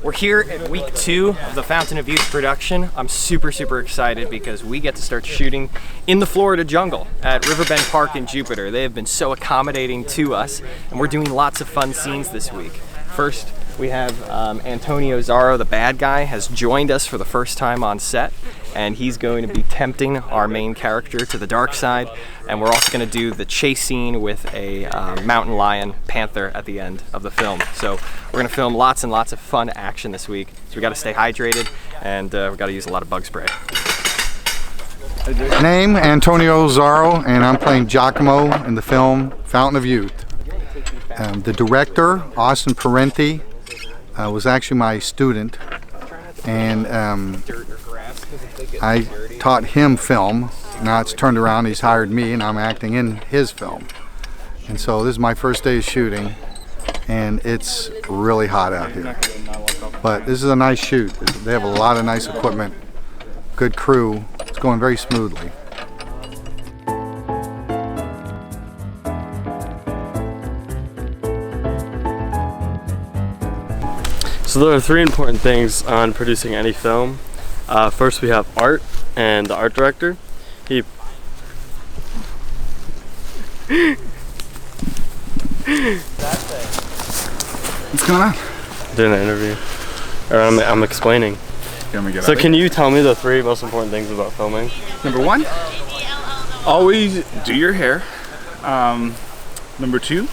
We're here at week 2 of the Fountain of Youth production. I'm super excited because we get to start shooting in the Florida jungle at Riverbend Park in Jupiter. They have been so accommodating to us, and we're doing lots of fun scenes this week. First, we have Antonio Zaro, the bad guy, has joined us for the first time on set, and he's going to be tempting our main character to the dark side. And we're also going to do the chase scene with a mountain lion panther at the end of the film. So we're going to film lots and lots of fun action this week. So we got to stay hydrated, and we got to use a lot of bug spray. Name Antonio Zaro, and I'm playing Giacomo in the film Fountain of Youth. The director, Austin Parenti, was actually my student, and I taught him film. Now it's turned around, he's hired me, and I'm acting in his film. And so this is my first day of shooting, and it's really hot out here. But this is a nice shoot. They have a lot of nice equipment, good crew. It's going very smoothly. So there are 3 important things on producing any film. First, we have art and the art director. What's going on? Doing an interview. Or I'm explaining. So can you tell me the 3 most important things about filming? Number 1, always do your hair. Number 2,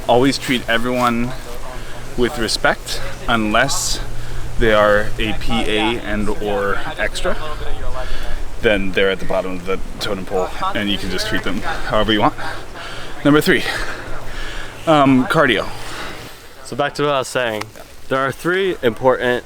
always treat everyone with respect unless they are a PA and or extra. Then they're at the bottom of the totem pole and you can just treat them however you want. Number 3, cardio. So back to what I was saying. There are 3 important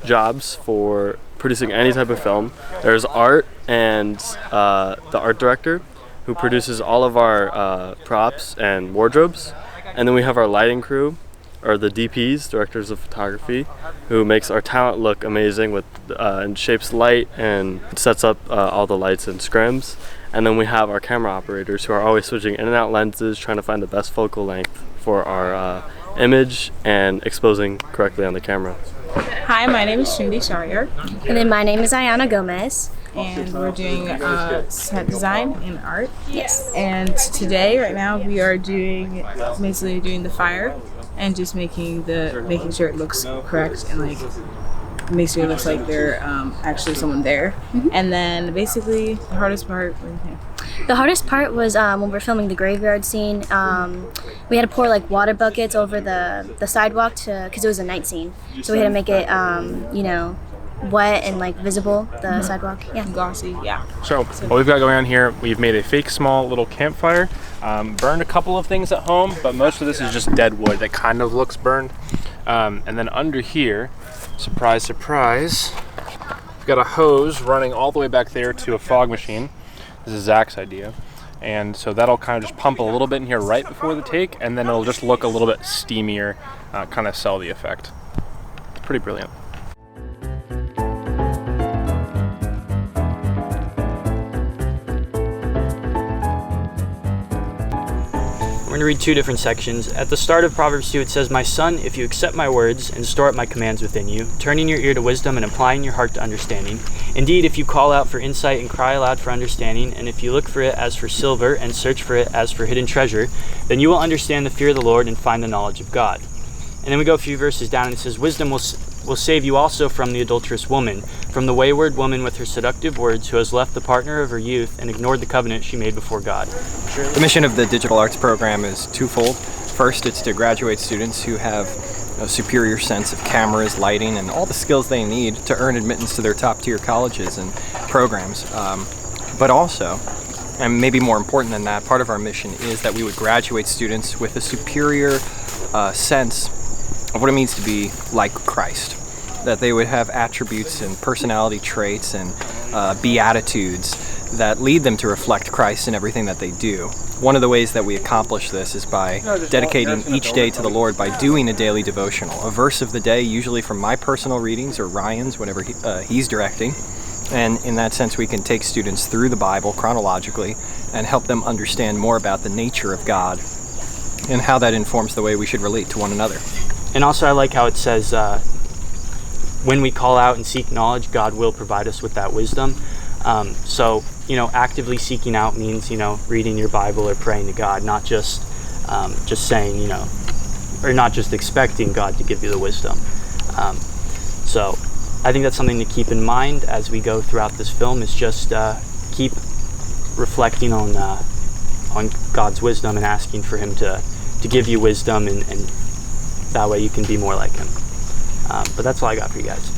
jobs for producing any type of film. There's art and the art director, who produces all of our props and wardrobes. And then we have our lighting crew, or the DPs, directors of photography, who makes our talent look amazing with and shapes light and sets up all the lights and scrims. And then we have our camera operators, who are always switching in and out lenses, trying to find the best focal length for our image and exposing correctly on the camera. Hi, my name is Shindy Sharyar. And then my name is Ayana Gomez. And we're doing set design and art. Yes. And today, right now, we are basically doing the fire and just making sure it looks correct and like makes sure it looks like there's actually someone there. Mm-hmm. And then basically the hardest part. The hardest part was when we were filming the graveyard scene. We had to pour like water buckets over the sidewalk because it was a night scene. So we had to make it, wet and like visible, the sidewalk. Yeah. Glossy, yeah. So what we've got going on here, we've made a fake small little campfire, burned a couple of things at home, but most of this is just dead wood that kind of looks burned. And then under here, surprise, surprise, we've got a hose running all the way back there to a fog machine. This is Zach's idea. And so that'll kind of just pump a little bit in here right before the take, and then it'll just look a little bit steamier, kind of sell the effect. It's pretty brilliant. We're going to read 2 different sections. At the start of Proverbs 2, it says, "My son, if you accept my words and store up my commands within you, turning your ear to wisdom and applying your heart to understanding. Indeed, if you call out for insight and cry aloud for understanding, and if you look for it as for silver and search for it as for hidden treasure, then you will understand the fear of the Lord and find the knowledge of God." And then we go a few verses down and it says, "Wisdom will save you also from the adulterous woman, from the wayward woman with her seductive words, who has left the partner of her youth and ignored the covenant she made before God." The mission of the digital arts program is twofold. First, it's to graduate students who have a superior sense of cameras, lighting, and all the skills they need to earn admittance to their top-tier colleges and programs. But also, and maybe more important than that, part of our mission is that we would graduate students with a superior sense of what it means to be like Christ. That they would have attributes and personality traits and beatitudes that lead them to reflect Christ in everything that they do. One of the ways that we accomplish this is by dedicating each day to the Lord by doing a daily devotional, a verse of the day, usually from my personal readings or Ryan's, whenever he's directing. And in that sense, we can take students through the Bible chronologically and help them understand more about the nature of God and how that informs the way we should relate to one another. And also, I like how it says, when we call out and seek knowledge, God will provide us with that wisdom. So, actively seeking out means, reading your Bible or praying to God, not just saying, or not just expecting God to give you the wisdom. So I think that's something to keep in mind as we go throughout this film, is just keep reflecting on God's wisdom and asking for Him to give you wisdom, and that way you can be more like Him. But that's all I got for you guys.